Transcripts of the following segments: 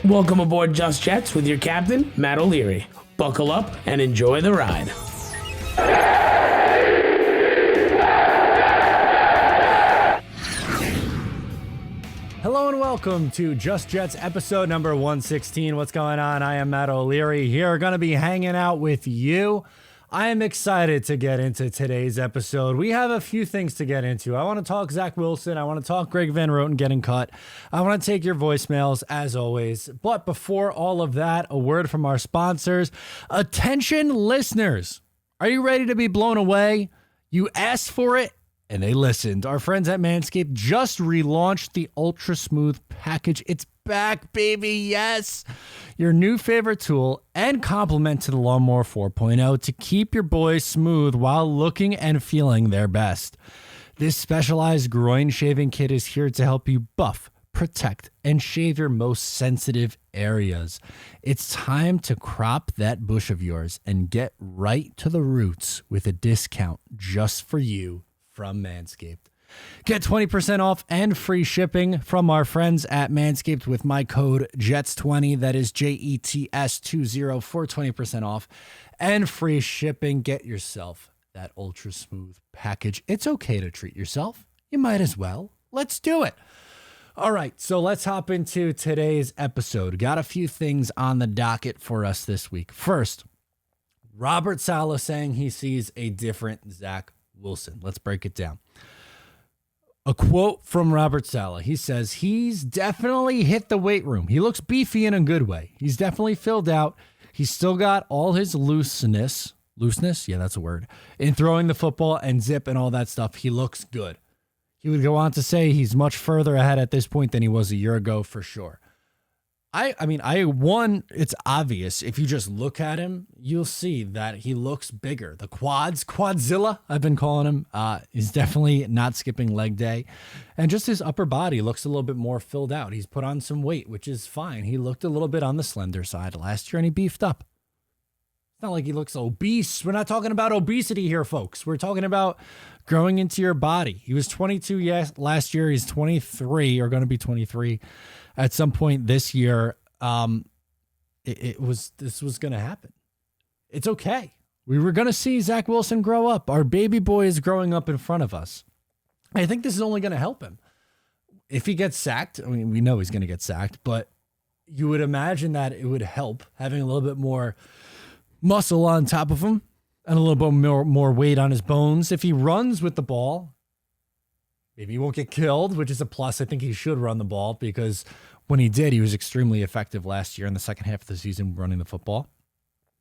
Welcome aboard Just Jets with your captain, Matt O'Leary. Buckle up and enjoy the ride. Hello and welcome to Just Jets episode number 116. What's going on? I am Matt O'Leary here, going to be hanging out with you. I am excited to get into today's episode. We have a few things to get into. I want to talk Zach Wilson. I want to talk Greg Van Roten getting cut. I want to take your voicemails as always. But before all of that, a word from our sponsors. Attention listeners, are you ready to be blown away? You asked for it and they listened. Our friends at Manscaped just relaunched the Ultra Smooth package. It's back, baby. Yes. Your new favorite tool and complement to the Lawnmower 4.0 to keep your boys smooth while looking and feeling their best. This specialized groin shaving kit is here to help you buff, protect, and shave your most sensitive areas. It's time to crop that bush of yours and get right to the roots with a discount just for you from Manscaped. Get 20% off and free shipping from our friends at Manscaped with my code JETS20. That is JETS20 for 20% off and free shipping. Get yourself that ultra smooth package. It's okay to treat yourself. You might as well. Let's do it. All right, so let's hop into today's episode. Got a few things on the docket for us this week. First, Robert Saleh saying he sees a different Zach Wilson. Let's break it down. A quote from Robert Saleh. He says, he's definitely hit the weight room. He looks beefy in a good way. He's definitely filled out. He's still got all his looseness. Yeah, that's a word. In throwing the football and zip and all that stuff. He looks good. He would go on to say he's much further ahead at this point than he was a year ago for sure. It's obvious. If you just look at him, you'll see that he looks bigger. The Quadzilla, I've been calling him, is definitely not skipping leg day. And just his upper body looks a little bit more filled out. He's put on some weight, which is fine. He looked a little bit on the slender side last year and he beefed up. It's not like he looks obese. We're not talking about obesity here, folks. We're talking about growing into your body. He was 22 last year. He's 23 or going to be 23 at some point this year. This was going to happen. It's okay. We were going to see Zach Wilson grow up. Our baby boy is growing up in front of us. I think this is only going to help him. If he gets sacked, I mean, we know he's going to get sacked, but you would imagine that it would help having a little bit more muscle on top of him and a little bit more weight on his bones. If he runs with the ball, maybe he won't get killed, which is a plus. I think he should run the ball because when he did, he was extremely effective last year in the second half of the season running the football.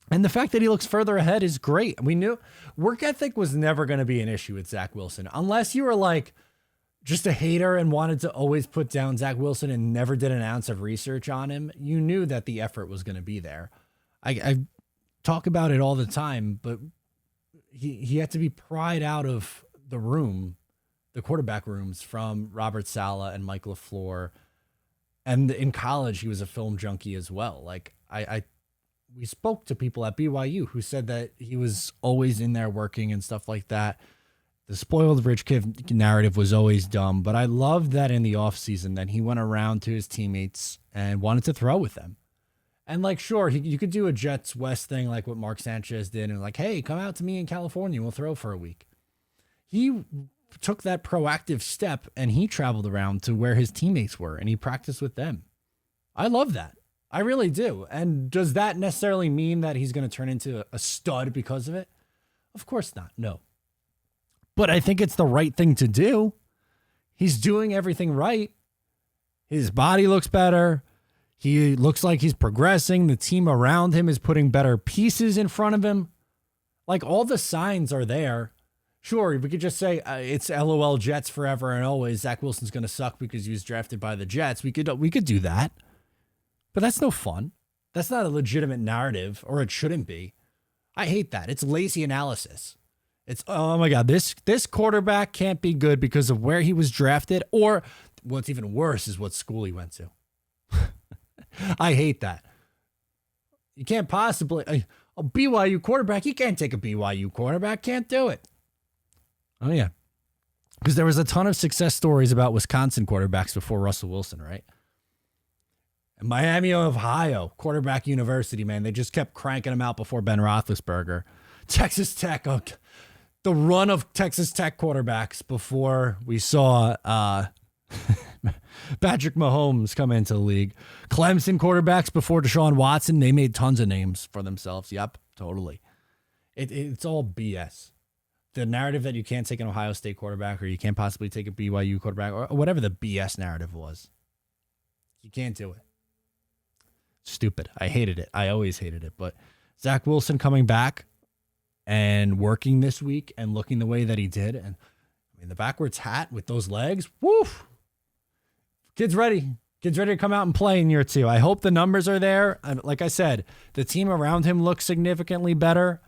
And the fact that he looks further ahead is great. We knew work ethic was never going to be an issue with Zach Wilson. Unless you were like just a hater and wanted to always put down Zach Wilson and never did an ounce of research on him, you knew that the effort was going to be there. I talk about it all the time, but he had to be pried out of the room, the quarterback rooms from Robert Saleh and Mike LaFleur. And in college, he was a film junkie as well. Like we spoke to people at BYU who said that he was always in there working and stuff like that. The spoiled rich kid narrative was always dumb, but I loved that in the offseason that he went around to his teammates and wanted to throw with them. And like, sure, you could do a Jets West thing like what Mark Sanchez did and like, hey, come out to me in California. We'll throw for a week. He took that proactive step and he traveled around to where his teammates were and he practiced with them. I love that. I really do. And does that necessarily mean that he's going to turn into a stud because of it? Of course not. No. But I think it's the right thing to do. He's doing everything right. His body looks better. He looks like he's progressing. The team around him is putting better pieces in front of him. Like all the signs are there. Sure, we could just say it's LOL Jets forever and always. Zach Wilson's going to suck because he was drafted by the Jets. We could do that. But that's no fun. That's not a legitimate narrative, or it shouldn't be. I hate that. It's lazy analysis. It's, oh my God, this quarterback can't be good because of where he was drafted, or what's even worse is what school he went to. I hate that. You can't possibly, a BYU quarterback, you can't take a BYU quarterback, can't do it. Oh, yeah. Because there was a ton of success stories about Wisconsin quarterbacks before Russell Wilson, right? And Miami of Ohio, quarterback university, man. They just kept cranking them out before Ben Roethlisberger. Texas Tech, the run of Texas Tech quarterbacks before we saw Patrick Mahomes come into the league. Clemson quarterbacks before Deshaun Watson. They made tons of names for themselves. Yep, totally. It's all BS. The narrative that you can't take an Ohio State quarterback or you can't possibly take a BYU quarterback or whatever the BS narrative was. You can't do it. Stupid. I hated it. I always hated it. But Zach Wilson coming back and working this week and looking the way that he did. And I mean, the backwards hat with those legs. Woof. Kid's ready. Kid's ready to come out and play in year 2. I hope the numbers are there. Like I said, the team around him looks significantly better.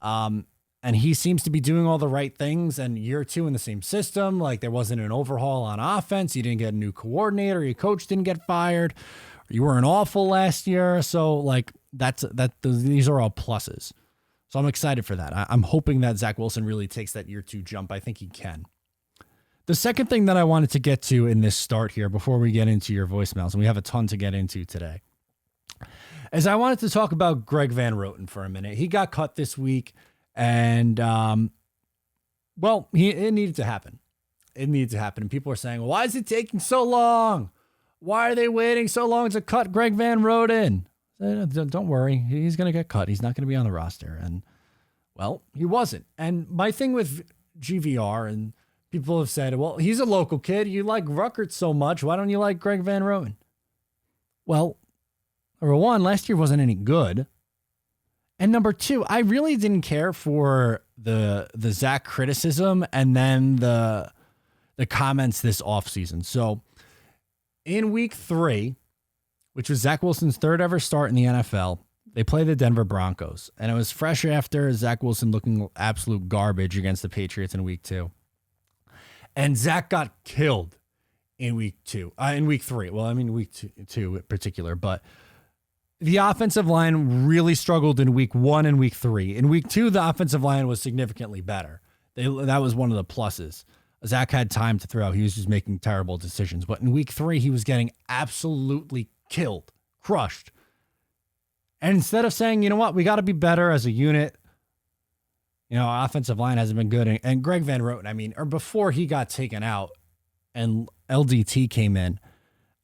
And he seems to be doing all the right things. And year 2 in the same system, like there wasn't an overhaul on offense. You didn't get a new coordinator. Your coach didn't get fired. You weren't awful last year. So like these are all pluses. So I'm excited for that. I'm hoping that Zach Wilson really takes that year 2 jump. I think he can. The second thing that I wanted to get to in this start here before we get into your voicemails, and we have a ton to get into today, is I wanted to talk about Greg Van Roten for a minute. He got cut this week, and, it needed to happen. It needed to happen. And people are saying, well, why is it taking so long? Why are they waiting so long to cut Greg Van Roten? Don't worry. He's going to get cut. He's not going to be on the roster. And, well, he wasn't. And my thing with GVR, and people have said, well, he's a local kid. You like Ruckert so much. Why don't you like Greg Van Roten? Well, number one, last year wasn't any good. And number 2, I really didn't care for the Zach criticism and then the comments this offseason. So in week 3, which was Zach Wilson's 3rd ever start in the NFL, they play the Denver Broncos. And it was fresh after Zach Wilson looking absolute garbage against the Patriots in week 2. And Zach got killed in week 3. Well, I mean, week two in particular, but the offensive line really struggled in week 1 and week 3. In week 2, the offensive line was significantly better. That was one of the pluses. Zach had time to throw. He was just making terrible decisions. But in week 3, he was getting absolutely killed, crushed. And instead of saying, you know what, we got to be better as a unit, offensive line hasn't been good. And Greg Van Roten, or before he got taken out and LDT came in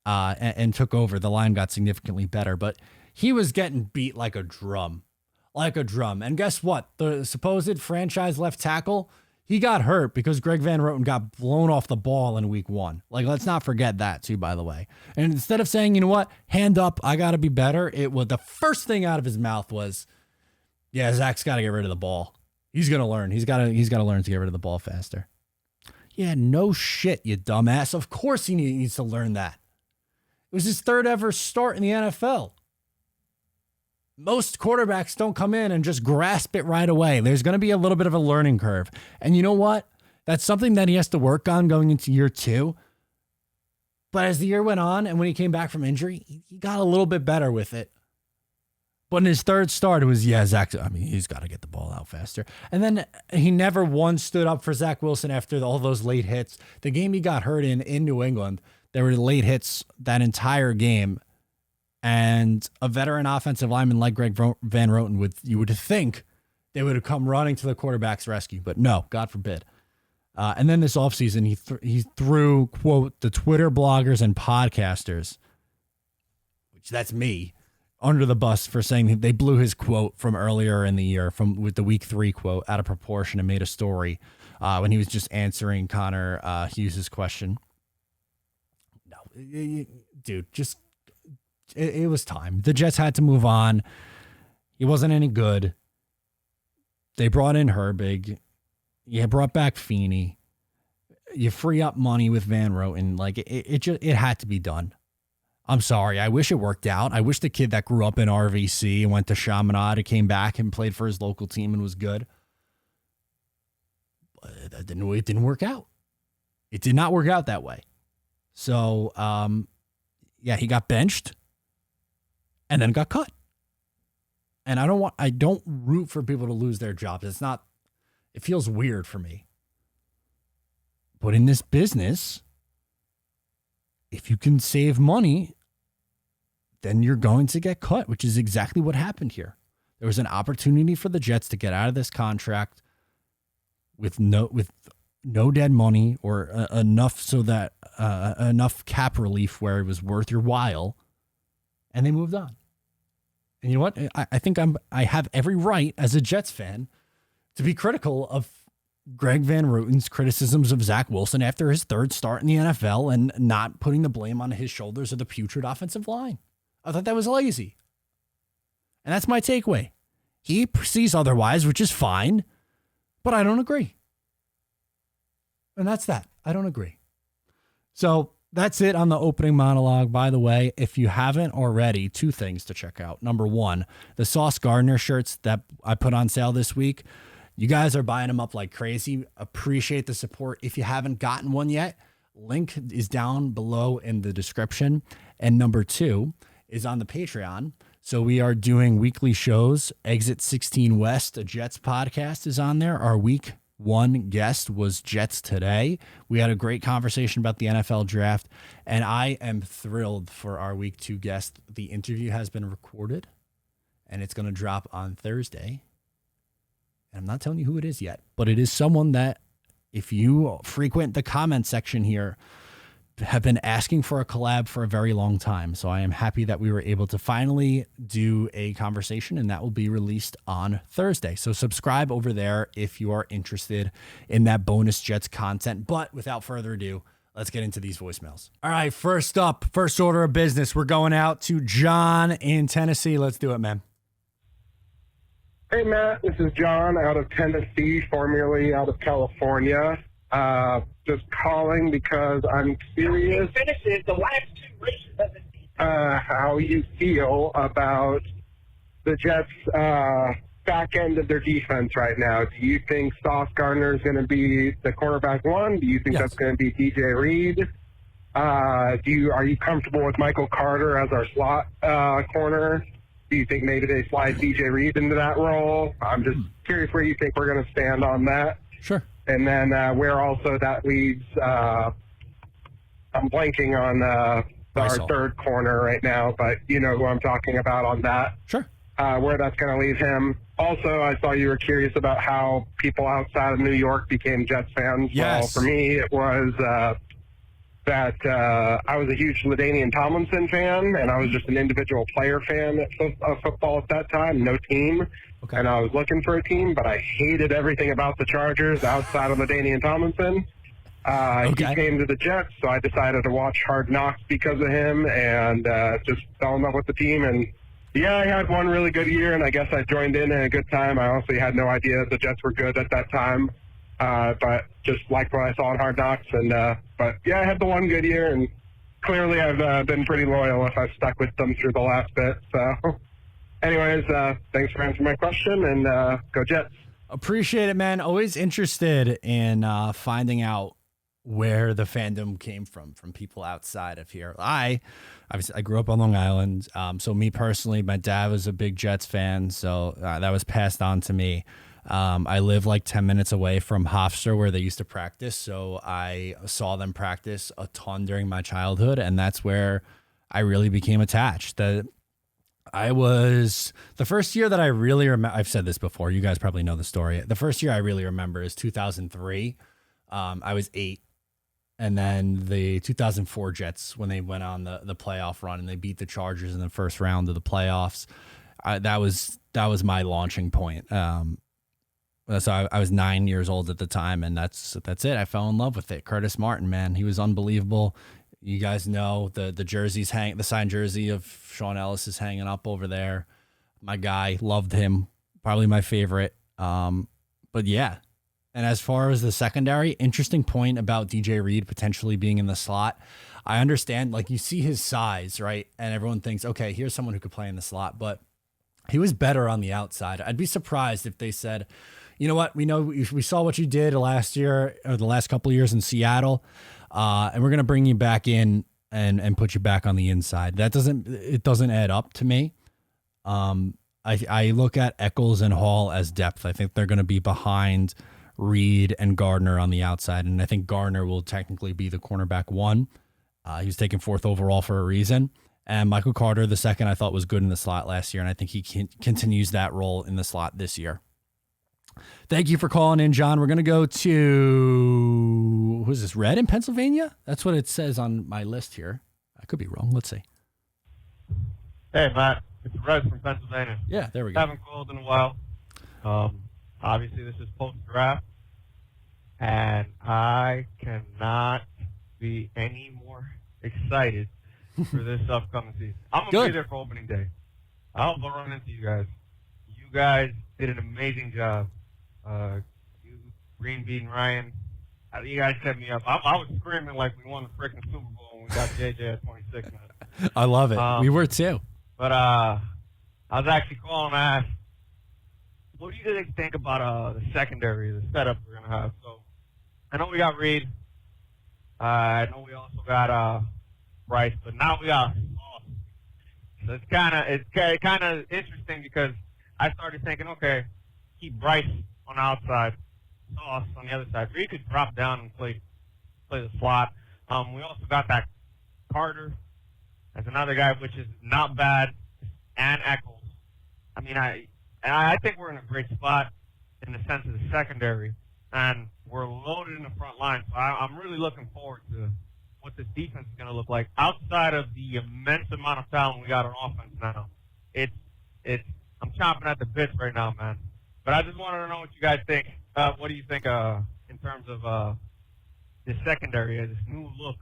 and took over, the line got significantly better. But he was getting beat like a drum. And guess what? The supposed franchise left tackle, he got hurt because Greg Van Roten got blown off the ball in week 1. Like, let's not forget that too, by the way. And instead of saying, you know what, hand up, I got to be better, the first thing out of his mouth was, yeah, Zach's got to get rid of the ball. He's going to learn. He's got to learn to get rid of the ball faster. Yeah, no shit, you dumbass. Of course he needs to learn that. It was his 3rd ever start in the NFL. Most quarterbacks don't come in and just grasp it right away. There's going to be a little bit of a learning curve. And you know what? That's something that he has to work on going into year 2. But as the year went on and when he came back from injury, he got a little bit better with it. But in his 3rd start, it was, Zach, he's got to get the ball out faster. And then he never once stood up for Zach Wilson after all those late hits. The game he got hurt in New England, there were late hits that entire game. And a veteran offensive lineman like Greg Van Roten, you would think they would have come running to the quarterback's rescue. But no, God forbid. And then this offseason, he threw, quote, the Twitter bloggers and podcasters, which that's me, under the bus for saying they blew his quote from earlier in the year with the week 3 quote out of proportion and made a story when he was just answering Connor Hughes' question. No, dude, it was time. The Jets had to move on. He wasn't any good. They brought in Herbig. You brought back Feeney. You free up money with Van Roten. Like it had to be done. I'm sorry. I wish it worked out. I wish the kid that grew up in RVC and went to Chaminade came back and played for his local team and was good. But it didn't work out. It did not work out that way. So, he got benched and then got cut. And I don't root for people to lose their jobs. It feels weird for me. But in this business, if you can save money, then you're going to get cut, which is exactly what happened here. There was an opportunity for the Jets to get out of this contract with no dead money or enough so that enough cap relief where it was worth your while, and they moved on. And you know what? I think I have every right as a Jets fan to be critical of Greg Van Roten's criticisms of Zach Wilson after his third start in the NFL and not putting the blame on his shoulders of the putrid offensive line. I thought that was lazy. And that's my takeaway. He perceives otherwise, which is fine, but I don't agree. And that's that. I don't agree. So that's it on the opening monologue. By the way, if you haven't already, two things to check out. Number one, the Sauce Gardner shirts that I put on sale this week. You guys are buying them up like crazy. Appreciate the support. If you haven't gotten one yet, link is down below in the description. And number two is on the Patreon. So we are doing weekly shows. Exit 16 West, a Jets podcast, is on there. Our week one guest was Jets Today. We had a great conversation about the NFL draft, and I am thrilled for our week two guest. The interview has been recorded, and it's going to drop on Thursday. And I'm not telling you who it is yet, but it is someone that, if you frequent the comment section here, have been asking for a collab for a very long time. So I am happy that we were able to finally do a conversation, and that will be released on Thursday. So subscribe over there if you are interested in that bonus Jets content. But without further ado, let's get into these voicemails. All right, first up, first order of business, we're going out to John in Tennessee. Let's do it, man. Hey, Matt, this is John out of Tennessee, formerly out of California. Just calling because I'm curious how you feel about the Jets' back end of their defense right now. Do you think Sauce Gardner is going to be the cornerback one? Do you think that's going to be DJ Reed? Are you comfortable with Michael Carter as our slot corner? Do you think maybe they slide DJ Reed into that role? I'm just curious where you think we're going to stand on that. Sure. And then where also that leaves, I'm blanking on our third corner right now, but you know who I'm talking about on that. Sure. Where that's going to leave him. Also, I saw you were curious about how people outside of New York became Jets fans. Yes. Well, for me, it was that I was a huge LaDainian Tomlinson fan, and I was just an individual player fan of football at that time, no team. Okay. And I was looking for a team, but I hated everything about the Chargers outside of LaDainian Tomlinson. He came to the Jets, so I decided to watch Hard Knocks because of him, and just fell in love with the team. And yeah, I had one really good year, and I guess I joined in at a good time. I honestly had no idea the Jets were good at that time, but just liked what I saw in Hard Knocks. And but yeah, I had the one good year, and clearly I've been pretty loyal if I've stuck with them through the last bit. So anyways, thanks for answering my question, and go Jets. Appreciate it, man. Always interested in finding out where the fandom came from people outside of here. I grew up on Long Island. So me personally, my dad was a big Jets fan. So that was passed on to me. I live like 10 minutes away from Hofstra where they used to practice. So I saw them practice a ton during my childhood. And that's where I really became attached. The first year that I really remember, I've said this before, you guys probably know the story. The first year I really remember is 2003. I was 8. And then the 2004 Jets, when they went on the playoff run and they beat the Chargers in the first round of the playoffs, that was my launching point. So I was 9 years old at the time, and that's it. I fell in love with it. Curtis Martin, man, he was unbelievable. You guys know the jerseys the signed jersey of Sean Ellis is hanging up over there. My guy, loved him, probably my favorite. But yeah. And as far as the secondary, interesting point about DJ Reed potentially being in the slot. I understand, like, you see his size, right? And everyone thinks, okay, here's someone who could play in the slot, but he was better on the outside. I'd be surprised if they said, you know what, we saw what you did last year or the last couple of years in Seattle, and we're going to bring you back in and put you back on the inside. It doesn't add up to me. I look at Eccles and Hall as depth. I think they're going to be behind Reed and Gardner on the outside, and I think Gardner will technically be the cornerback one. He was taken 4th overall for a reason. And Michael Carter, the second, I thought was good in the slot last year, and I think he continues that role in the slot this year. Thank you for calling in, John. We're going to go to, who's this, Red in Pennsylvania? That's what it says on my list here. I could be wrong. Let's see. Hey, Matt. It's Red from Pennsylvania. Yeah, there we go. Haven't called in a while. Obviously, this is post-draft, and I cannot be any more excited for this upcoming season. I'm going to be there for opening day. I hope I'll run into you guys. You guys did an amazing job. You, Green Bean, Ryan, you guys set me up. I was screaming like we won the freaking Super Bowl when we got JJ at 26, man. I love it. We were too. But I was actually calling to ask, what do you guys think about the secondary, the setup we're going to have? So I know we got Reed. I know we also got Bryce, but now we got Sauce. So it's kind of interesting because I started thinking, okay, keep Bryce on the outside, Sauce on the other side. Reed could drop down and play the slot. We also got that Carter as another guy, which is not bad, and Eccles. I mean, I think we're in a great spot in the sense of the secondary, and we're loaded in the front line. So I'm really looking forward to what this defense is going to look like. Outside of the immense amount of talent we got on offense now, I'm chomping at the bits right now, man. But I just wanted to know what you guys think. What do you think in terms of this secondary, this new look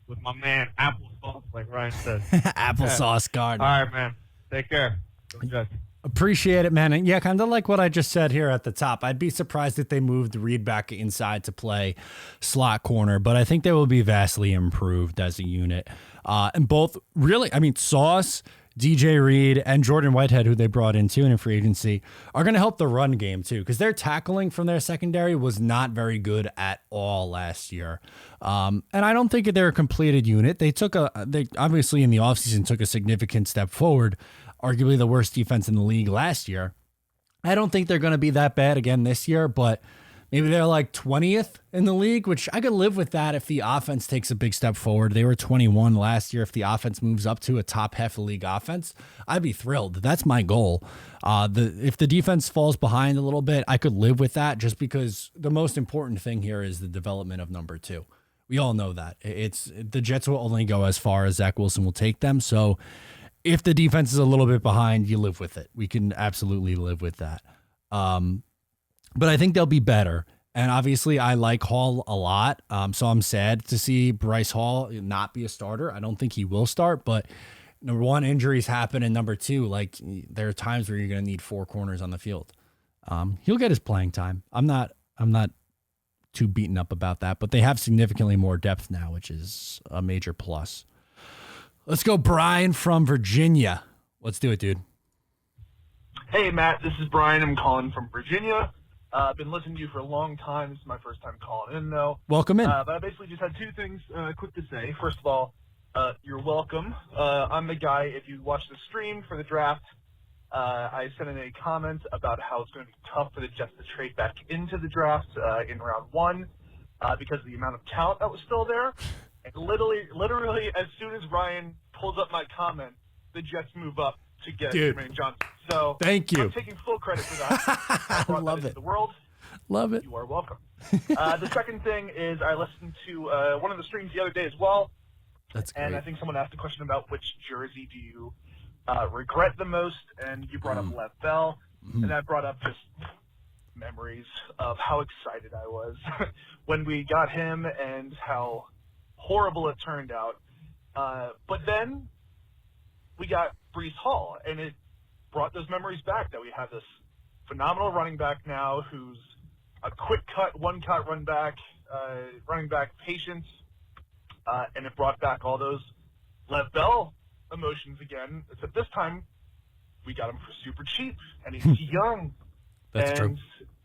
with my man Applesauce, like Ryan says? Applesauce guard. All right, man. Take care. Go Jets. Appreciate it, man. And yeah, kind of like what I just said here at the top. I'd be surprised if they moved Reed back inside to play slot corner, but I think they will be vastly improved as a unit. And both really, I mean, Sauce, DJ Reed, and Jordan Whitehead, who they brought in too in free agency, are going to help the run game too, because their tackling from their secondary was not very good at all last year. And I don't think they're a completed unit. They obviously in the offseason took a significant step forward, arguably the worst defense in the league last year. I don't think they're going to be that bad again this year, but maybe they're like 20th in the league, which I could live with that if the offense takes a big step forward. They were 21 last year. If the offense moves up to a top half of league offense, I'd be thrilled. That's my goal. If the defense falls behind a little bit, I could live with that, just because the most important thing here is the development of number two. We all know that. The Jets will only go as far as Zach Wilson will take them. So if the defense is a little bit behind, you live with it. We can absolutely live with that. But I think they'll be better. And obviously, I like Hall a lot. So I'm sad to see Bryce Hall not be a starter. I don't think he will start. But number one, injuries happen. And number two, like, there are times where you're going to need four corners on the field. He'll get his playing time. I'm not too beaten up about that. But they have significantly more depth now, which is a major plus. Let's go, Brian from Virginia. Let's do it, dude. Hey, Matt. This is Brian. I'm calling from Virginia. I've been listening to you for a long time. This is my first time calling in, though. Welcome in. But I basically just had two things quick to say. First of all, you're welcome. I'm the guy, if you watch the stream for the draft, I sent in a comment about how it's going to be tough for the Jets to trade back into the draft in round one because of the amount of talent that was still there. And literally, as soon as Ryan pulls up my comment, the Jets move up to get Jermaine Johnson. So thank you. I'm taking full credit for that. I love it. The world. Love it. You are welcome. The second thing is I listened to one of the streams the other day as well. That's great. And I think someone asked a question about which jersey do you regret the most, and you brought up Lev Bell, and that brought up just memories of how excited I was when we got him and how horrible it turned out. But then we got Breece Hall, and it brought those memories back that we have this phenomenal running back now who's a quick cut, one-cut running back patience, and it brought back all those Lev Bell emotions again, except this time we got him for super cheap, and he's young. That's true. And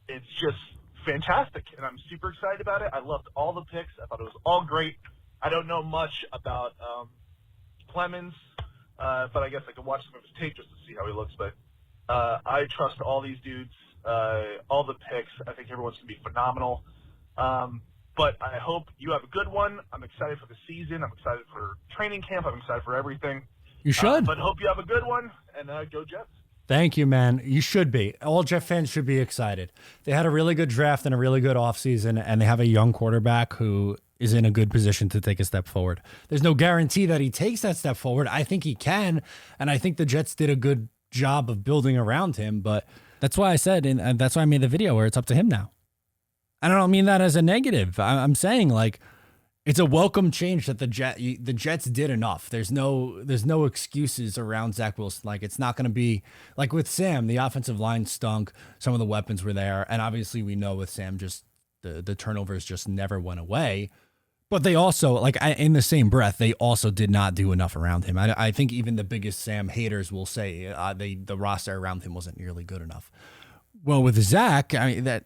it's just fantastic, and I'm super excited about it. I loved all the picks. I thought it was all great. I don't know much about Clemens, but I guess I can watch some of his tape just to see how he looks. But I trust all these dudes, all the picks. I think everyone's going to be phenomenal. But I hope you have a good one. I'm excited for the season. I'm excited for training camp. I'm excited for everything. You should. But hope you have a good one, and go Jets. Thank you, man. You should be. All Jet fans should be excited. They had a really good draft and a really good offseason, and they have a young quarterback who is in a good position to take a step forward. There's no guarantee that he takes that step forward. I think he can, and I think the Jets did a good job of building around him, but that's why I said, and that's why I made the video where it's up to him now. And I don't mean that as a negative. I'm saying, like, it's a welcome change that the Jets did enough. There's no excuses around Zach Wilson. Like, it's not going to be like with Sam. The offensive line stunk. Some of the weapons were there, and obviously we know with Sam, just the turnovers just never went away. But they also, like, in the same breath, they also did not do enough around him. I think even the biggest Sam haters will say the roster around him wasn't nearly good enough. Well, with Zach, I mean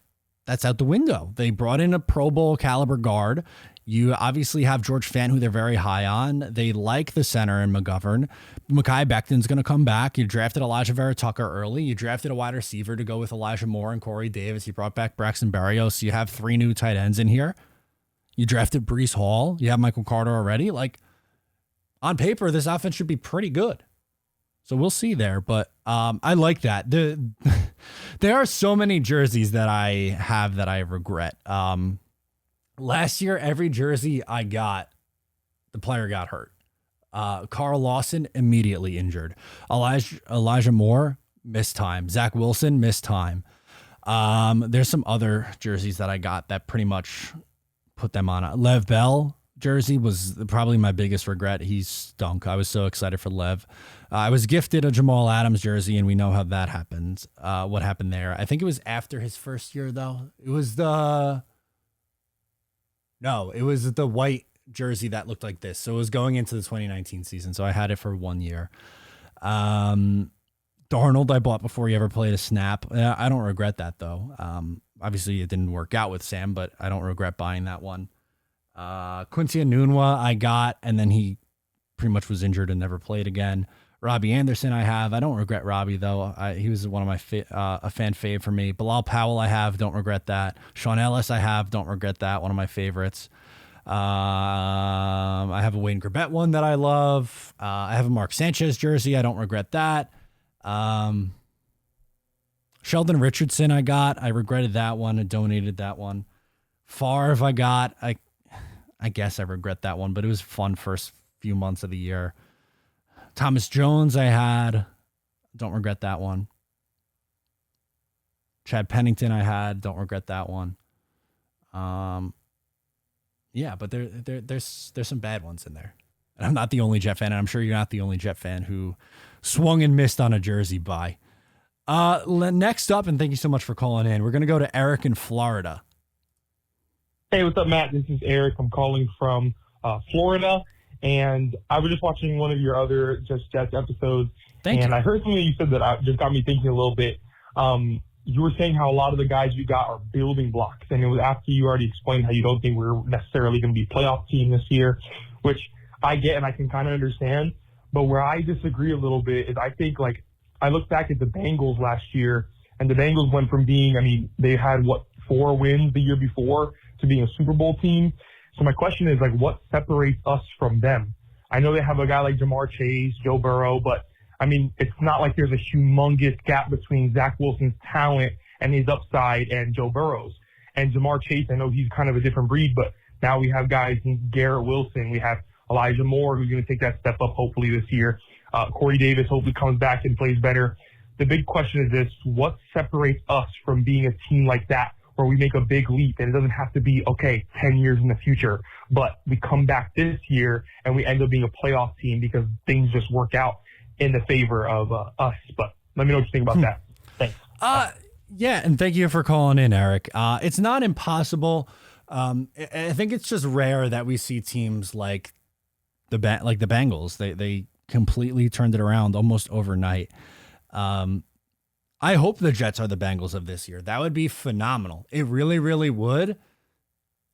that's out the window. They brought in a Pro Bowl caliber guard. You obviously have George Fant, who they're very high on. They like the center in McGovern. Mekhi Becton's going to come back. You drafted Elijah Vera Tucker early. You drafted a wide receiver to go with Elijah Moore and Corey Davis. You brought back Braxton Berrios. So you have 3 new tight ends in here. You drafted Breece Hall. You have Michael Carter already. Like, on paper, this offense should be pretty good. So we'll see there. But I like that. There are so many jerseys that I have that I regret. Last year, every jersey I got, the player got hurt. Carl Lawson, immediately injured. Elijah Moore, missed time. Zach Wilson, missed time. There's some other jerseys that I got that pretty much put them on. Lev Bell jersey was probably my biggest regret. He stunk. I was so excited for Lev. I was gifted a Jamal Adams jersey, and we know how that happened. What happened there? I think it was after his first year, though. It was the white jersey that looked like this. So it was going into the 2019 season. So I had it for 1 year. Darnold I bought before he ever played a snap. I don't regret that, though. Obviously, it didn't work out with Sam, but I don't regret buying that one. Quincy Enunwa I got, and then he pretty much was injured and never played again. Robbie Anderson I have. I don't regret Robbie, though. He was one of my a fan fave for me. Bilal Powell I have. Don't regret that. Sean Ellis I have. Don't regret that. One of my favorites. I have a Wayne Grabett one that I love. I have a Mark Sanchez jersey. I don't regret that. Sheldon Richardson I got. I regretted that one. I donated that one. Favre I got. I guess I regret that one, but it was fun first few months of the year. Thomas Jones I had. Don't regret that one. Chad Pennington I had. Don't regret that one. Yeah, but there's some bad ones in there. And I'm not the only Jet fan, and I'm sure you're not the only Jet fan who swung and missed on a jersey buy. Next up, and thank you so much for calling in, we're going to go to Eric in Florida. Hey, what's up, Matt? This is Eric. I'm calling from Florida, and I was just watching one of your other Just Jets episodes, and I heard something you said that just got me thinking a little bit. You were saying how a lot of the guys you got are building blocks, and it was after you already explained how you don't think we're necessarily going to be a playoff team this year, which I get and I can kind of understand. But where I disagree a little bit is I think, like, I look back at the Bengals last year, and the Bengals went from being, I mean, they had, 4 wins the year before to being a Super Bowl team. So my question is, like, what separates us from them? I know they have a guy like Jamar Chase, Joe Burrow, but, I mean, it's not like there's a humongous gap between Zach Wilson's talent and his upside and Joe Burrow's. And Jamar Chase, I know he's kind of a different breed, but now we have guys in Garrett Wilson. We have Elijah Moore, who's going to take that step up hopefully this year. Corey Davis hopefully comes back and plays better. The big question is this: what separates us from being a team like that, where we make a big leap, and it doesn't have to be, 10 years in the future, but we come back this year and we end up being a playoff team because things just work out in the favor of us. But let me know what you think about that. Thanks. Yeah, and thank you for calling in, Eric. It's not impossible. I think it's just rare that we see teams like the Bengals. They completely turned it around almost overnight. I hope the Jets are the Bengals of this year. That would be phenomenal. It really, really would.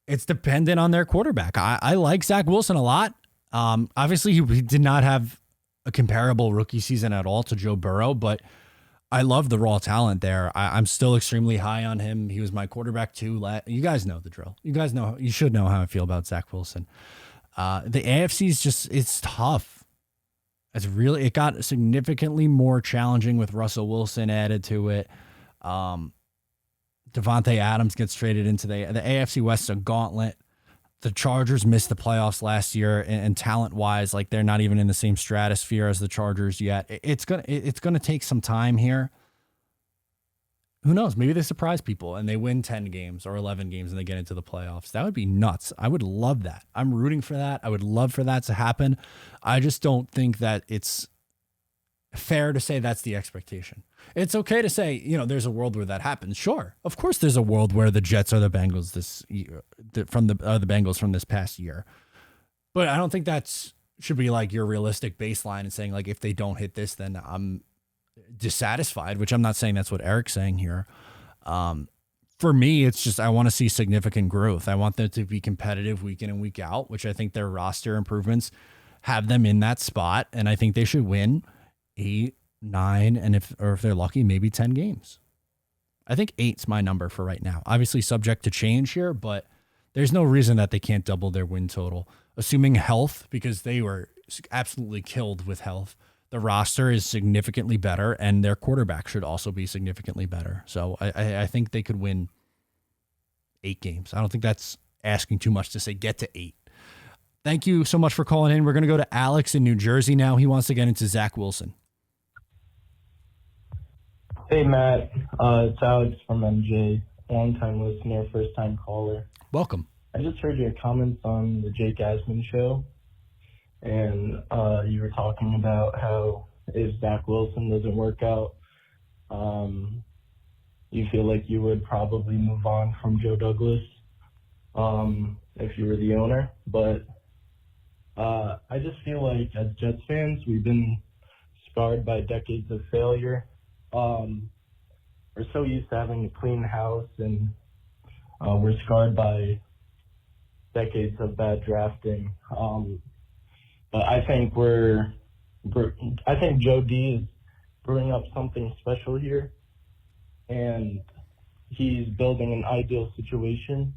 It's dependent on their quarterback. I like Zach Wilson a lot. Obviously, he did not have a comparable rookie season at all to Joe Burrow, but I love the raw talent there. I'm still extremely high on him. He was my quarterback too. You guys know the drill. You should know how I feel about Zach Wilson. The AFC is it's tough. It got significantly more challenging with Russell Wilson added to it. Devontae Adams gets traded into the AFC West, a gauntlet. The Chargers missed the playoffs last year, and talent-wise, like they're not even in the same stratosphere as the Chargers yet. It's gonna take some time here. Who knows? Maybe they surprise people and they win 10 games or 11 games and they get into the playoffs. That would be nuts. I would love that. I'm rooting for that. I would love for that to happen. I just don't think that it's fair to say that's the expectation. It's okay to say, there's a world where that happens. Sure. Of course there's a world where the Jets are the Bengals this year, the Bengals from this past year. But I don't think that's should be like your realistic baseline and saying like if they don't hit this, then I'm dissatisfied, which I'm not saying that's what Eric's saying here. For me, it's just I want to see significant growth. I want them to be competitive week in and week out, which I think their roster improvements have them in that spot, and I think they should win 8, 9, and if they're lucky, maybe 10 games. I think 8's my number for right now. Obviously subject to change here, but there's no reason that they can't double their win total, assuming health, because they were absolutely killed with health. The roster is significantly better, and their quarterback should also be significantly better. So I think they could win 8 games. I don't think that's asking too much to say get to 8. Thank you so much for calling in. We're going to go to Alex in New Jersey now. He wants to get into Zach Wilson. Hey, Matt. It's Alex from MJ. Long-time listener, first-time caller. Welcome. I just heard your comments on the Jake Asman show. And you were talking about how if Zach Wilson doesn't work out, you feel like you would probably move on from Joe Douglas if you were the owner. But I just feel like as Jets fans, we've been scarred by decades of failure. We're so used to having a clean house, and we're scarred by decades of bad drafting. But I think Joe D is brewing up something special here, and he's building an ideal situation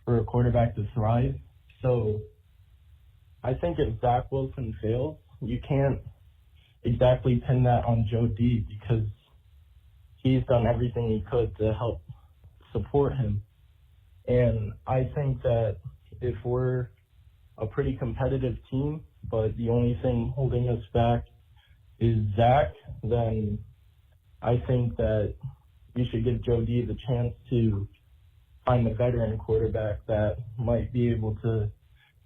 for a quarterback to thrive. So I think if Zach Wilson fails, you can't exactly pin that on Joe D because he's done everything he could to help support him. And I think that if we're a pretty competitive team, but the only thing holding us back is Zach, then I think that you should give Joe D the chance to find a veteran quarterback that might be able to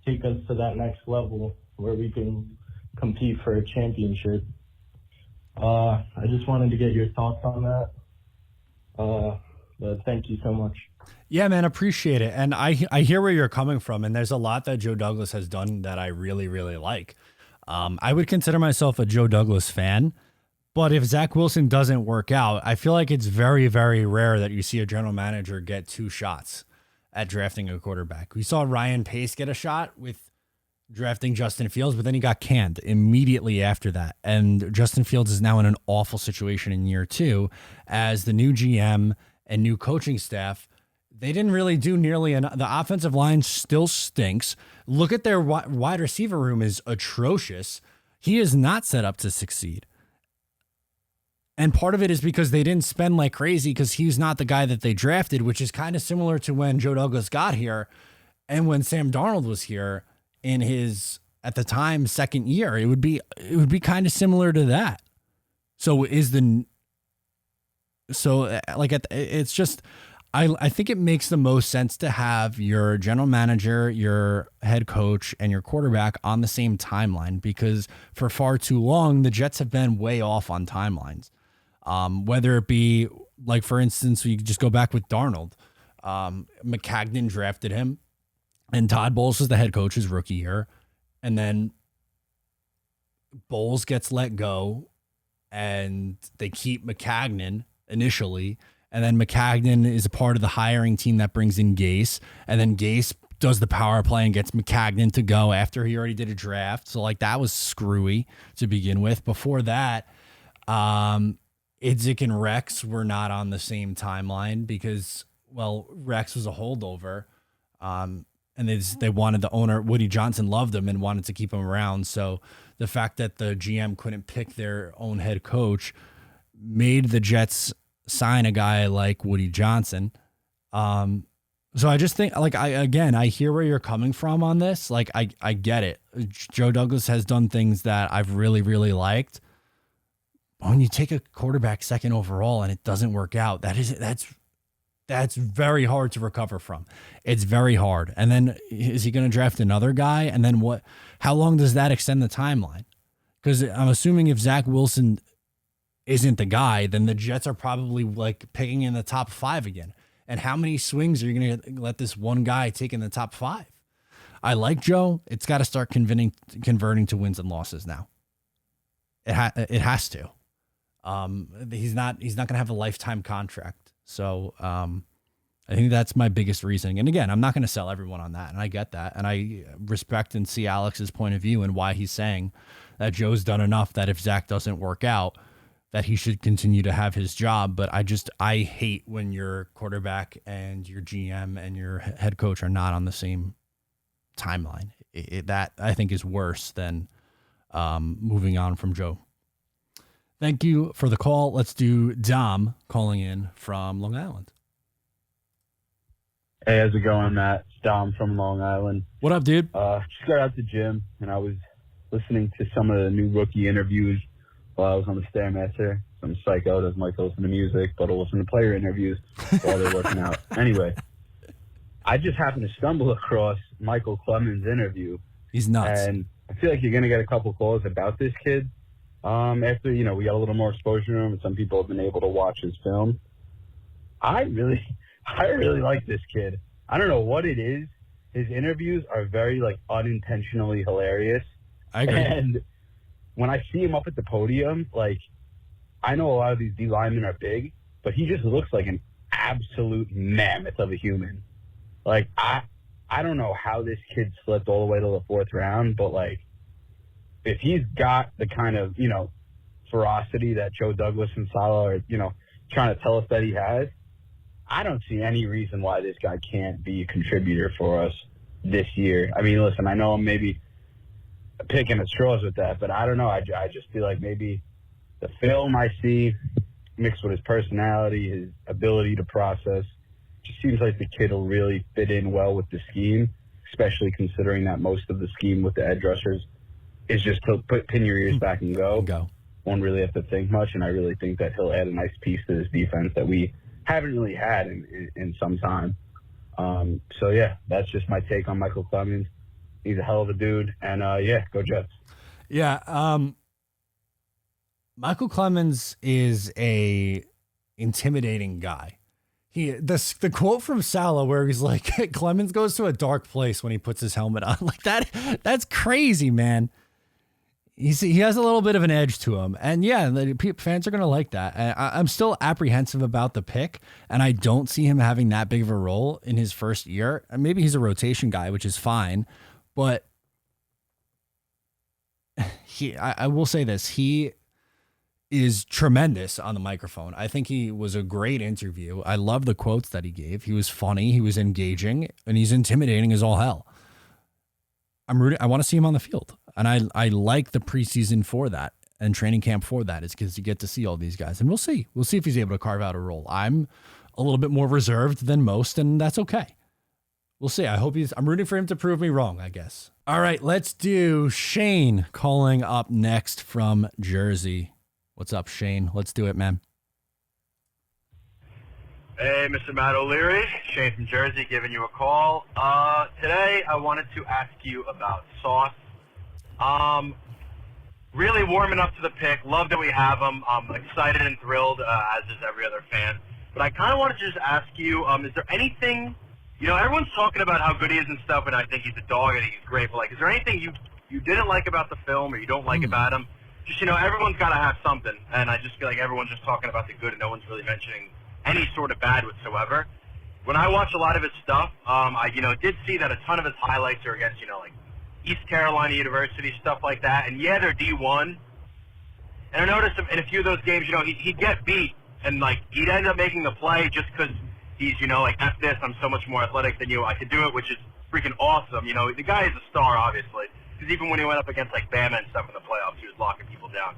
take us to that next level where we can compete for a championship. I just wanted to get your thoughts on that. But thank you so much. Yeah, man, appreciate it. And I hear where you're coming from, and there's a lot that Joe Douglas has done that I really, really like. I would consider myself a Joe Douglas fan, but if Zach Wilson doesn't work out, I feel like it's very, very rare that you see a general manager get 2 shots at drafting a quarterback. We saw Ryan Pace get a shot with drafting Justin Fields, but then he got canned immediately after that. And Justin Fields is now in an awful situation in year 2 as the new GM and new coaching staff. They didn't really do nearly enough. The offensive line still stinks. Look at their wide receiver room is atrocious. He is not set up to succeed. And part of it is because they didn't spend like crazy because he's not the guy that they drafted, which is kind of similar to when Joe Douglas got here and when Sam Darnold was here in his, at the time, second year. It would be kind of similar to that. It's just, I think it makes the most sense to have your general manager, your head coach, and your quarterback on the same timeline because for far too long, the Jets have been way off on timelines. Whether it be, like, for instance, we just go back with Darnold. McCagnon drafted him, and Todd Bowles was the head coach his rookie year. And then Bowles gets let go, and they keep McCagnon initially. And then McCagnon is a part of the hiring team that brings in Gase. And then Gase does the power play and gets McCagnon to go after he already did a draft. So, like, that was screwy to begin with. Before that, Idzik and Rex were not on the same timeline because, well, Rex was a holdover. And and they wanted the owner, Woody Johnson, loved him and wanted to keep him around. So the fact that the GM couldn't pick their own head coach made the Jets sign a guy like Woody Johnson. So I just think, like, I hear where you're coming from on this. Like, I get it. Joe Douglas has done things that I've really, really liked. When you take a quarterback second overall and it doesn't work out, that's very hard to recover from. It's very hard. And then is he going to draft another guy? And then what? How long does that extend the timeline? Because I'm assuming if Zach Wilson isn't the guy, then the Jets are probably like picking in the top 5 again. And how many swings are you going to let this one guy take in the top 5? I like Joe. It's got to start converting to wins and losses now. It has to. He's not going to have a lifetime contract. So I think that's my biggest reasoning. And again, I'm not going to sell everyone on that. And I get that. And I respect and see Alex's point of view and why he's saying that Joe's done enough that if Zach doesn't work out, that he should continue to have his job. But I hate when your quarterback and your GM and your head coach are not on the same timeline. That I think is worse than moving on from Joe. Thank you for the call. Let's do Dom calling in from Long Island. Hey, how's it going, Matt? It's Dom from Long Island. What up, dude? Just got out the gym, and I was listening to some of the new rookie interviews while I was on the Stairmaster. I'm psycho, doesn't like to listen to music, but I'll listen to player interviews while they're working out. Anyway, I just happened to stumble across Michael Clemens' interview. He's nuts. And I feel like you're going to get a couple calls about this kid. After, we got a little more exposure to him, and some people have been able to watch his film. I really like this kid. I don't know what it is. His interviews are very, unintentionally hilarious. I agree. And when I see him up at the podium, I know a lot of these D linemen are big, but he just looks like an absolute mammoth of a human. I don't know how this kid slipped all the way to the 4th round, but, if he's got the kind of, ferocity that Joe Douglas and Saleh are, trying to tell us that he has, I don't see any reason why this guy can't be a contributor for us this year. I mean, listen, I know I'm maybe picking at straws with that, but I don't know. I just feel like maybe the film I see mixed with his personality, his ability to process, just seems like the kid will really fit in well with the scheme, especially considering that most of the scheme with the edge rushers is just to pin your ears back and go. Won't really have to think much, and I really think that he'll add a nice piece to this defense that we haven't really had in some time. So, yeah, that's just my take on Michael Clemens. He's a hell of a dude, and, go Jets. Yeah, Michael Clemens is a intimidating guy. The quote from Saleh where he's like, Clemens goes to a dark place when he puts his helmet on. That's crazy, man. He has a little bit of an edge to him. And yeah, the fans are going to like that. And I'm still apprehensive about the pick, and I don't see him having that big of a role in his first year. And maybe he's a rotation guy, which is fine. But I will say this. He is tremendous on the microphone. I think he was a great interview. I love the quotes that he gave. He was funny. He was engaging, and he's intimidating as all hell. I'm rooting. I want to see him on the field. And I like the preseason for that and training camp for that, is because you get to see all these guys. And we'll see. We'll see if he's able to carve out a role. I'm a little bit more reserved than most, and that's okay. We'll see. I'm rooting for him to prove me wrong, I guess. All right, let's do Shane calling up next from Jersey. What's up, Shane? Let's do it, man. Hey, Mr. Matt O'Leary, Shane from Jersey giving you a call. Today I wanted to ask you about Sauce. Really warming up to the pick. Love that we have him. I'm excited and thrilled, as is every other fan. But I kind of wanted to just ask you, is there anything, everyone's talking about how good he is and stuff, and I think he's a dog and he's great, but is there anything you didn't like about the film or you don't like about him? Just, everyone's got to have something, and I just feel like everyone's just talking about the good and no one's really mentioning any sort of bad whatsoever. When I watch a lot of his stuff, I did see that a ton of his highlights are against, East Carolina University, stuff like that. And yeah, they're D1. And I noticed in a few of those games, he'd get beat and he'd end up making the play just because he's, F this, I'm so much more athletic than you, I could do it, which is freaking awesome. You know, the guy is a star, obviously, because even when he went up against like Bama and stuff in the playoffs, he was locking people down.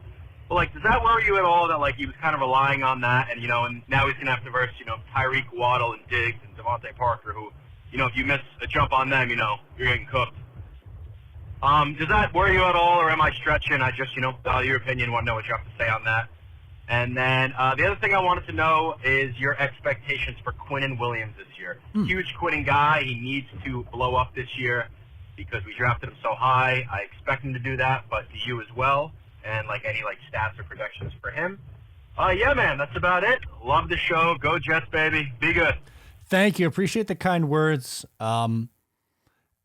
But like, does that worry you at all that like he was kind of relying on that, and you know, and now he's gonna have to verse, you know, Tyreek, Waddle, and Diggs and Devontae Parker, who, you know, if you miss a jump on them, you know, you're getting cooked. Does that worry you at all, or am I stretching? I just, you know, value your opinion, want to know what you have to say on that. And then the other thing I wanted to know is your expectations for Quinnen Williams this year. Huge Quinnen guy. He needs to blow up this year because we drafted him so high. I expect him to do that, but do you as well? And like any like stats or projections for him? Yeah, man, that's about it. Love the show. Go Jets, baby. Be good. Thank you. Appreciate the kind words. And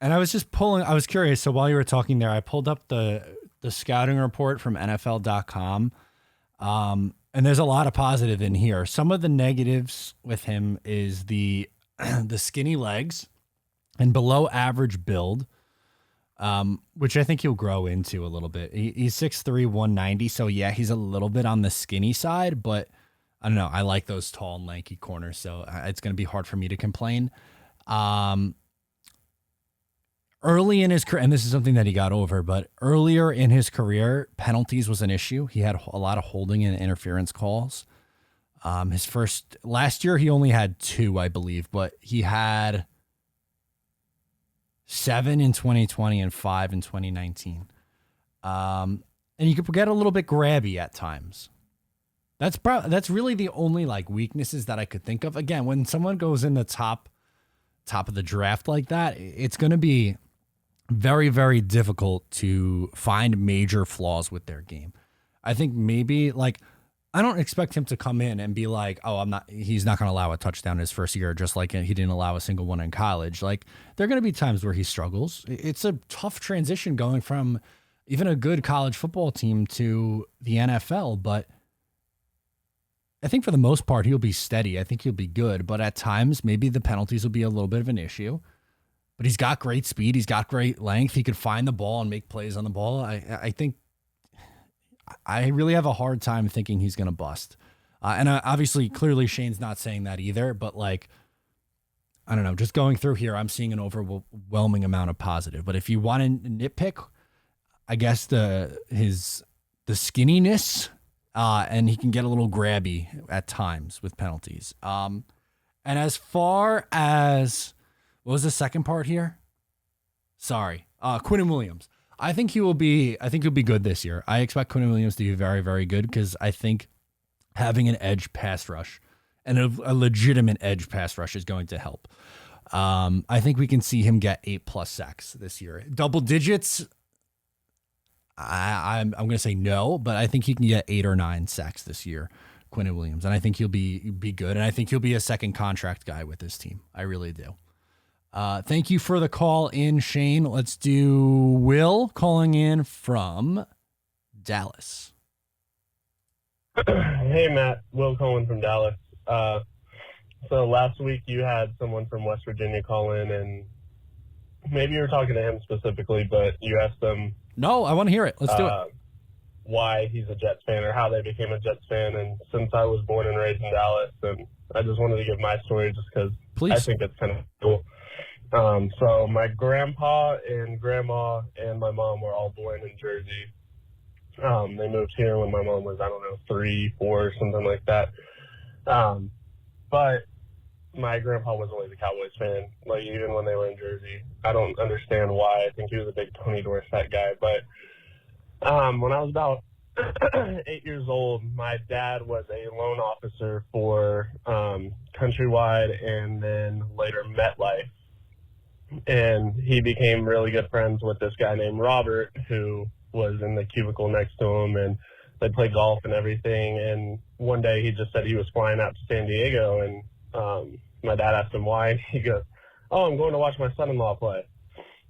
I was just I was curious. So while you were talking there, I pulled up the scouting report from NFL.com. And there's a lot of positive in here. Some of the negatives with him is the skinny legs and below average build, which I think he'll grow into a little bit. He's 6'3", 190. So yeah, he's a little bit on the skinny side, but I don't know. I like those tall and lanky corners, so it's going to be hard for me to complain. Early in his career, and this is something that he got over, but earlier in his career, penalties was an issue. He had a lot of holding and interference calls. Last year, he only had 2, I believe, but he had 7 in 2020 and 5 in 2019. And you could get a little bit grabby at times. That's really the only like weaknesses that I could think of. Again, when someone goes in the top of the draft like that, it's going to be very, very difficult to find major flaws with their game. I think maybe like, I don't expect him to come in and be like, he's not going to allow a touchdown his first year, just like he didn't allow a single one in college. Like, there are going to be times where he struggles. It's a tough transition going from even a good college football team to the NFL, but I think for the most part, he'll be steady. I think he'll be good, but at times maybe the penalties will be a little bit of an issue. But he's got great speed. He's got great length. He could find the ball and make plays on the ball. I think I really have a hard time thinking he's going to bust. And obviously, clearly, Shane's not saying that either. But like, I don't know. Just going through here, I'm seeing an overwhelming amount of positive. But if you want to nitpick, I guess the skinniness, and he can get a little grabby at times with penalties. And as far as what was the second part here? Sorry. Quinnen Williams. I think he'll be good this year. I expect Quinnen Williams to be very, very good because I think having an edge pass rush and a legitimate edge pass rush is going to help. I think we can see him get 8+ sacks this year. Double digits, I'm going to say no, but I think he can get 8 or 9 sacks this year, Quinnen Williams. And I think he'll be good. And I think he'll be a second contract guy with this team. I really do. Thank you for the call in, Shane. Let's do Will calling in from Dallas. Hey, Matt. Will calling from Dallas. So last week you had someone from West Virginia call in, and maybe you were talking to him specifically, but you asked them. No, I want to hear it. Let's do it. Why he's a Jets fan or how they became a Jets fan. And since I was born and raised in Dallas, and I just wanted to give my story just because I think it's kind of cool. So my grandpa and grandma and my mom were all born in Jersey. They moved here when my mom was, 3, 4, something like that. But my grandpa was always a Cowboys fan, like even when they were in Jersey. I don't understand why. I think he was a big Tony Dorsett guy. But when I was about 8 years old, my dad was a loan officer for Countrywide and then later MetLife. And he became really good friends with this guy named Robert, who was in the cubicle next to him, and they played golf and everything. And one day he just said he was flying out to San Diego, and my dad asked him why, and he goes, "Oh, I'm going to watch my son-in-law play."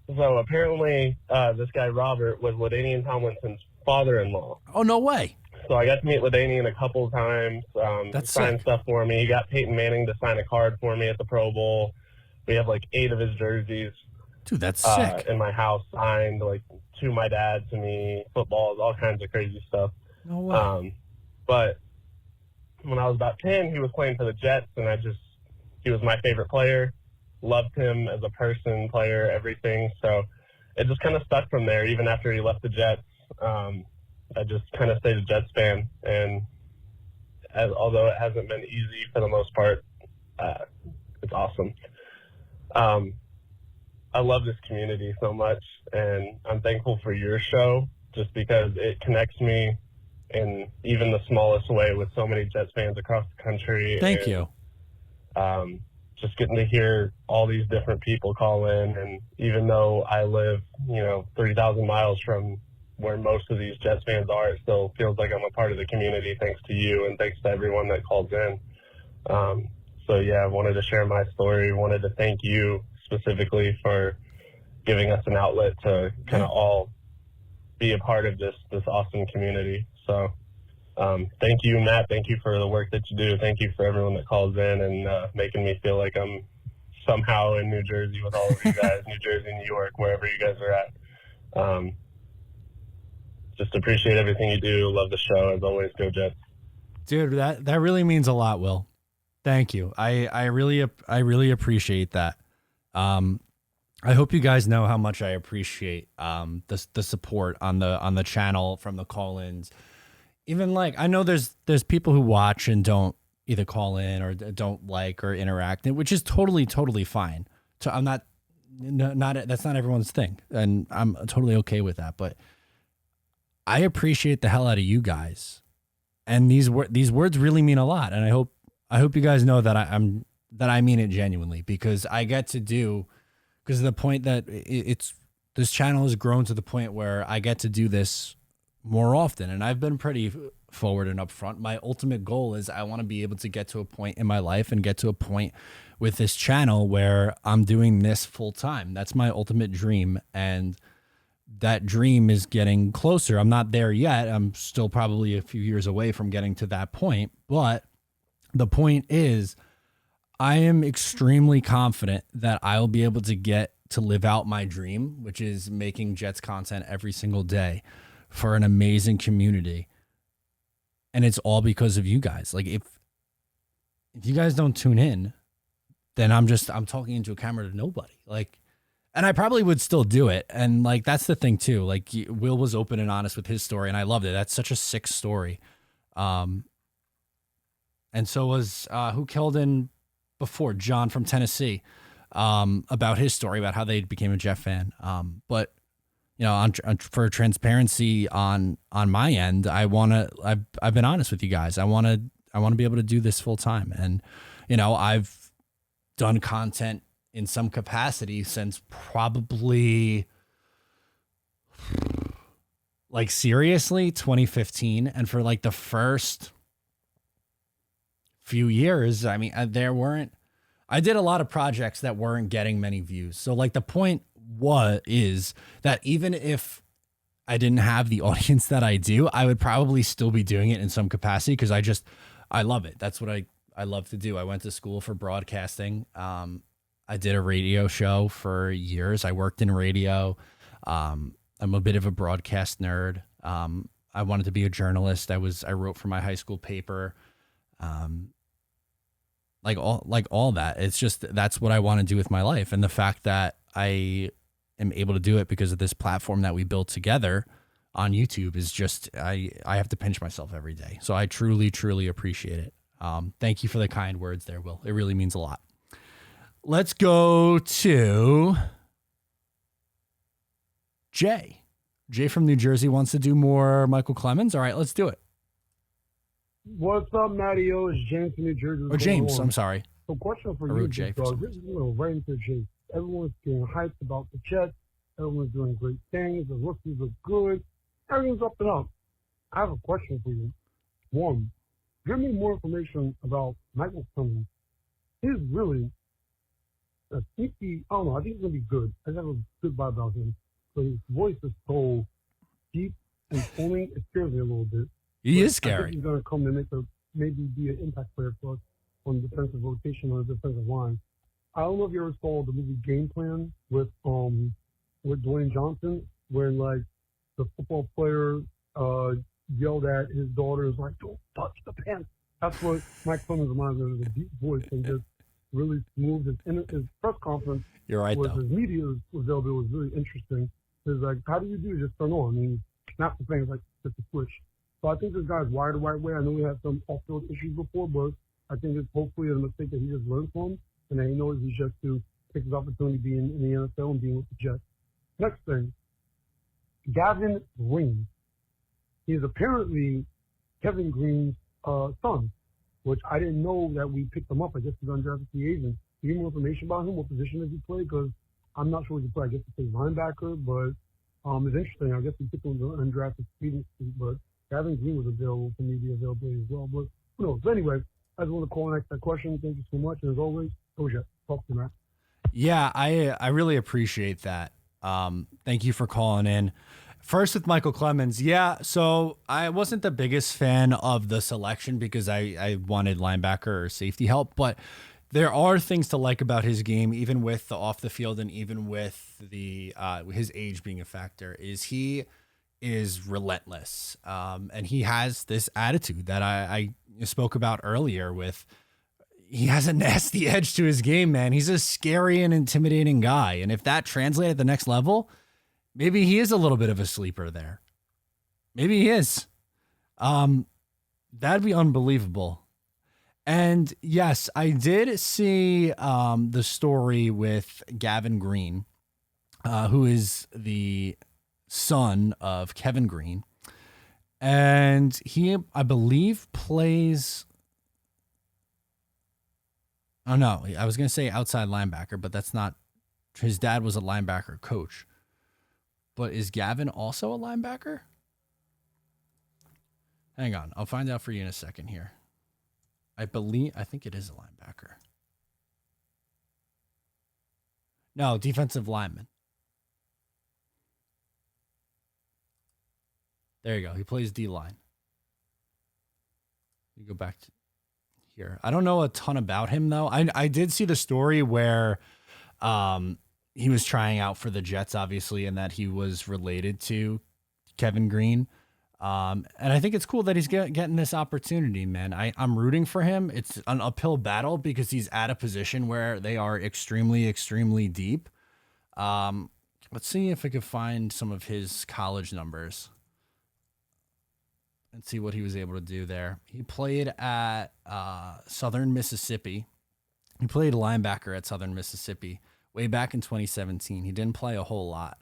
So apparently this guy Robert was LaDainian Tomlinson's father-in-law. Oh, no way. So I got to meet LaDainian a couple of times, signed stuff for me. He got Peyton Manning to sign a card for me at the Pro Bowl. We have like 8 of his jerseys. Dude, that's sick. In my house, signed like to my dad, to me, footballs, all kinds of crazy stuff. No way. But when I was about 10, he was playing for the Jets, and he was my favorite player. loved him as a person, player, everything. So it just kind of stuck from there. Even after he left the Jets, I just kind of stayed a Jets fan. And although it hasn't been easy for the most part, it's awesome. I love this community so much, and I'm thankful for your show just because it connects me in even the smallest way with so many Jets fans across the country. Thank you. Just getting to hear all these different people call in, and even though I live, 3,000 miles from where most of these Jets fans are, it still feels like I'm a part of the community thanks to you and thanks to everyone that calls in. So yeah, I wanted to share my story. Wanted to thank you specifically for giving us an outlet to kind of all be a part of this awesome community. So thank you, Matt. Thank you for the work that you do. Thank you for everyone that calls in and making me feel like I'm somehow in New Jersey with all of you guys, New Jersey, New York, wherever you guys are at. Just appreciate everything you do. Love the show. As always, go Jets. Dude, that really means a lot, Will. Thank you. I really appreciate that. I hope you guys know how much I appreciate the support on the channel from the call-ins. Even like I know there's people who watch and don't either call in or don't like or interact, which is totally fine. So I'm not that's not everyone's thing, and I'm totally okay with that. But I appreciate the hell out of you guys, and these words really mean a lot. And I hope you guys know that I mean it genuinely, because I get to do. Because of the point that this channel has grown to the point where I get to do this more often, and I've been pretty forward and upfront. My ultimate goal is I want to be able to get to a point in my life and get to a point with this channel where I'm doing this full time. That's my ultimate dream, and that dream is getting closer. I'm not there yet. I'm still probably a few years away from getting to that point, but the point is, I am extremely confident that I'll be able to get to live out my dream, which is making Jets content every single day for an amazing community. And it's all because of you guys. Like if you guys don't tune in, then I'm talking into a camera to nobody. Like, and I probably would still do it. And like, that's the thing too. Like Will was open and honest with his story, and I loved it. That's such a sick story. And so was who killed in before, John from Tennessee, about his story, about how they became a Jet fan. But for transparency on my end, I've been honest with you guys. I want to be able to do this full time, and I've done content in some capacity since probably like seriously 2015, and for like the first few years, I mean, I did a lot of projects that weren't getting many views. So like the point is that even if I didn't have the audience that I do, I would probably still be doing it in some capacity because I love it. That's what I love to do. I went to school for broadcasting. I did a radio show for years. I worked in radio. I'm a bit of a broadcast nerd. I wanted to be a journalist. I wrote for my high school paper. Like all that. It's just, that's what I want to do with my life. And the fact that I am able to do it because of this platform that we built together on YouTube is just, I have to pinch myself every day. So I truly, truly appreciate it. Thank you for the kind words there, Will. It really means a lot. Let's go to Jay. Jay from New Jersey wants to do more Michael Clemens. All right, let's do it. What's up, Mattio? It's James from New Jersey. Oh, James, I'm sorry. So question for I you, wrote Jay for some this is right into Jay. Everyone's getting hyped about the Jets. Everyone's doing great things. The rookies look good. Everything's up and up. I have a question for you. One, give me more information about Michael Clemens. He's really a sneaky, I don't know, I think he's going to be good. I got a good vibe about him. But his voice is so deep and foaming, it scares me a little bit. He is I scary. think he's going to come and maybe be an impact player for us on the defensive rotation or the defensive line. I don't know if you ever saw the movie Game Plan with Dwayne Johnson, where like the football player yelled at his daughters like, "Don't touch the pants." That's what Mike Clemens reminds me of, a deep voice and just really smooth. His press conference You're right, was though. his media availability was really interesting. It's like, how do you do just turn on? I mean, snap the thing like just a switch. So I think this guy's wired the right way. I know he had some off-field issues before, but I think it's hopefully a mistake that he just learned from, and that he knows he's just to take his opportunity being in the NFL and being with the Jets. Next thing, Gavin Green. He's apparently Kevin Green's son, which I didn't know that we picked him up. I guess he's undrafted free agent. Do you have more information about him? What position does he play? Because I'm not sure what he plays. I guess he plays linebacker, but it's interesting. I guess we picked him in the undrafted free agent, but Gavin Green was available for media availability as well. But who knows? But anyway, I just want to call and ask that question. Thank you so much. And as always, Doja, talk to you, Matt. Yeah, I really appreciate that. Thank you for calling in. First with Michael Clemens. Yeah, so I wasn't the biggest fan of the selection because I wanted linebacker or safety help, but there are things to like about his game, even with the off the field and even with the his age being a factor, is he is relentless. And he has this attitude that I spoke about earlier with, he has a nasty edge to his game, man. He's a scary and intimidating guy. And if that translates at the next level, maybe he is a little bit of a sleeper there. Maybe he is. That'd be unbelievable. And yes, I did see the story with Gavin Green, who is the son of Kevin Green. And he, I believe, plays... Oh, no, I was going to say outside linebacker, but that's not... His dad was a linebacker coach. But is Gavin also a linebacker? Hang on. I'll find out for you in a second here. I think it is a linebacker. No, defensive lineman. There you go. He plays D-line. You go back to here. I don't know a ton about him, though. I did see the story where he was trying out for the Jets, obviously, and that he was related to Kevin Green. And I think it's cool that he's getting this opportunity, man. I'm rooting for him. It's an uphill battle because he's at a position where they are extremely, extremely deep. Let's see if I could find some of his college numbers and see what he was able to do there. He played at Southern Mississippi. He played linebacker at Southern Mississippi way back in 2017. He didn't play a whole lot.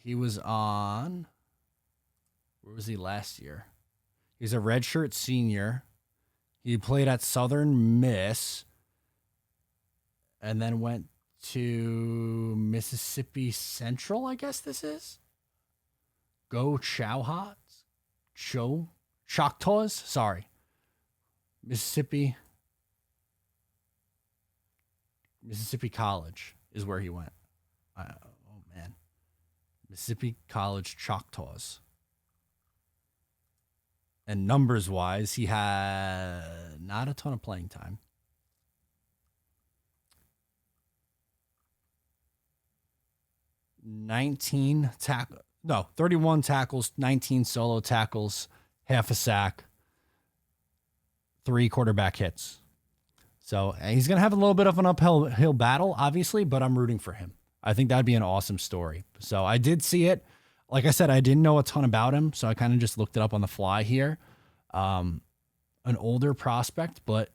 He was on, where was he last year? He's a redshirt senior. He played at Southern Miss and then went to Mississippi Central, I guess this is. Go Choctaws, sorry. Mississippi College is where he went. Mississippi College Choctaws. And numbers-wise, he had not a ton of playing time. 31 tackles, 19 solo tackles, half a sack, 3 quarterback hits. So he's going to have a little bit of an uphill battle, obviously, but I'm rooting for him. I think that'd be an awesome story. So I did see it. Like I said, I didn't know a ton about him, so I kind of just looked it up on the fly here. An older prospect, but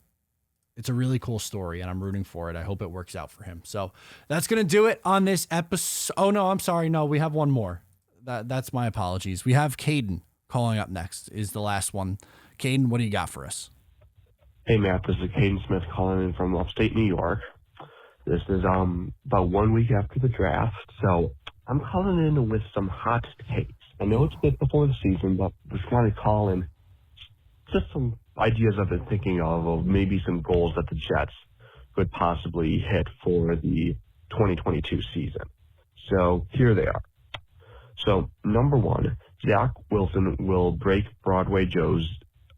it's a really cool story, and I'm rooting for it. I hope it works out for him. So that's going to do it on this episode. Oh, no, I'm sorry. No, we have one more. That's my apologies. We have Kaden calling up next is the last one. Kaden, what do you got for us? Hey, Matt, this is Kaden Smith calling in from upstate New York. This is about 1 week after the draft, so I'm calling in with some hot takes. I know it's a bit before the season, but just want to call in just some ideas I've been thinking of maybe some goals that the Jets could possibly hit for the 2022 season. So here they are. So number 1, Zach Wilson will break Broadway Joe's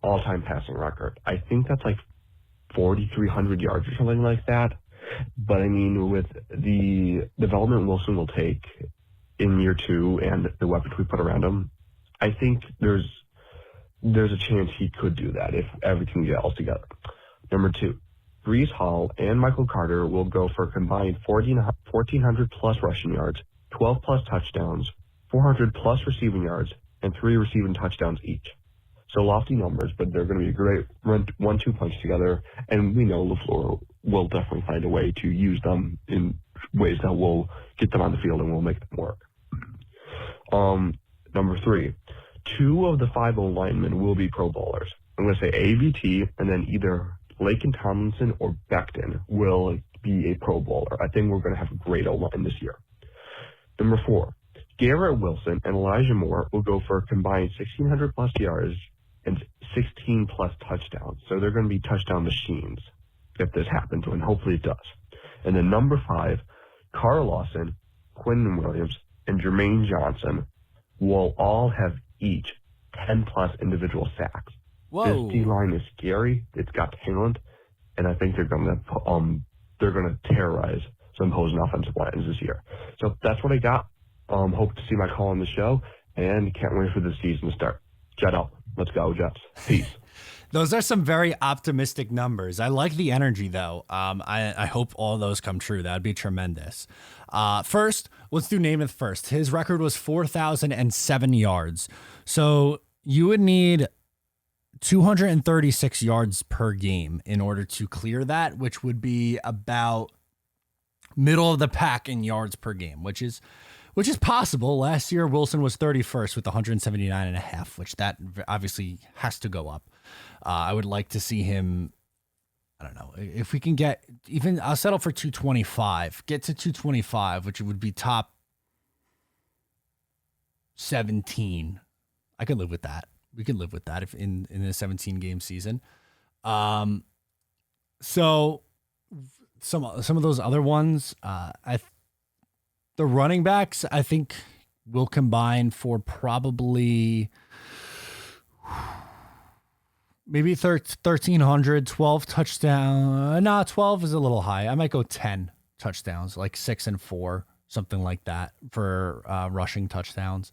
all-time passing record. I think that's like 4,300 yards or something like that. But I mean, with the development Wilson will take in year 2 and the weapons we put around him, I think there's there's a chance he could do that if everything gels together. Number 2, Brees Hall and Michael Carter will go for a combined 1,400 plus rushing yards, 12 plus touchdowns, 400 plus receiving yards, and 3 receiving touchdowns each. So lofty numbers, but they're going to be a great 1-2 punch together, and we know LaFleur will definitely find a way to use them in ways that will get them on the field and will make them work. Number 3, 2 of the 5 linemen will be Pro Bowlers. I'm going to say AVT, and then either Laken Tomlinson or Becton will be a Pro Bowler. I think we're going to have a great O-line this year. Number 4, Garrett Wilson and Elijah Moore will go for a combined 1,600 plus yards and 16 plus touchdowns. So they're going to be touchdown machines if this happens, and hopefully it does. And then number 5, Carl Lawson, Quentin Williams, and Jermaine Johnson will all have each 10 plus individual sacks. Whoa. This D-line is scary. It's got talent, and I think they're going to terrorize some opposing offensive lines this year. So that's what I got. Hope to see my call on the show, and can't wait for the season to start. Jet up. Let's go, Jets. Peace. Those are some very optimistic numbers. I like the energy, though. I hope all those come true. That would be tremendous. First, let's do Namath first. His record was 4,007 yards. So you would need 236 yards per game in order to clear that, which would be about middle of the pack in yards per game, which is possible. Last year, Wilson was 31st with 179.5, which that obviously has to go up. I would like to see him, I don't know, if we can get even, I'll settle for 225, get to 225, which would be top 17. I could live with that. We can live with that if in a 17 game season. So some of those other ones, the running backs, I think, will combine for probably maybe 1,300, 12 touchdowns. No, 12 is a little high. I might go 10 touchdowns, like 6 and 4, something like that for rushing touchdowns.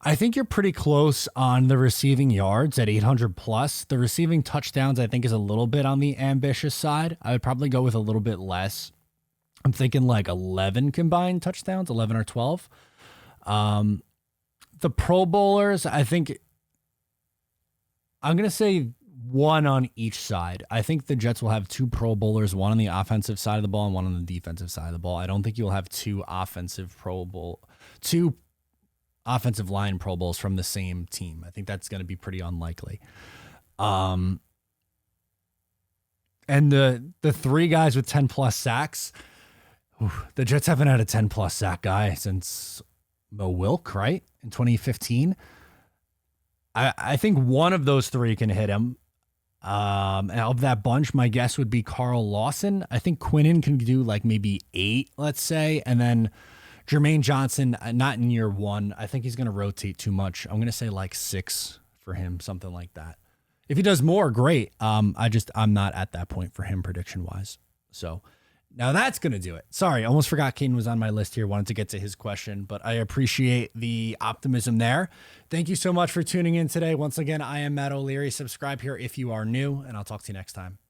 I think you're pretty close on the receiving yards at 800 plus. The receiving touchdowns, I think, is a little bit on the ambitious side. I would probably go with a little bit less. I'm thinking like 11 combined touchdowns, 11 or 12. The Pro Bowlers, I think I'm going to say 1 on each side. I think the Jets will have 2 Pro Bowlers, 1 on the offensive side of the ball and 1 on the defensive side of the ball. I don't think you'll have 2 offensive line Pro Bowls from the same team. I think that's going to be pretty unlikely. And the 3 guys with 10 plus sacks, the Jets haven't had a 10 plus sack guy since Mo Wilk, right? In 2015. I think one of those 3 can hit him. And of that bunch, my guess would be Carl Lawson. I think Quinnen can do like maybe 8, let's say. And then Jermaine Johnson, not in year 1. I think he's going to rotate too much. I'm going to say like 6 for him, something like that. If he does more, great. I'm not at that point for him prediction wise. So now that's going to do it. Sorry, almost forgot Kaden was on my list here. Wanted to get to his question, but I appreciate the optimism there. Thank you so much for tuning in today. Once again, I am Matt O'Leary. Subscribe here if you are new, and I'll talk to you next time.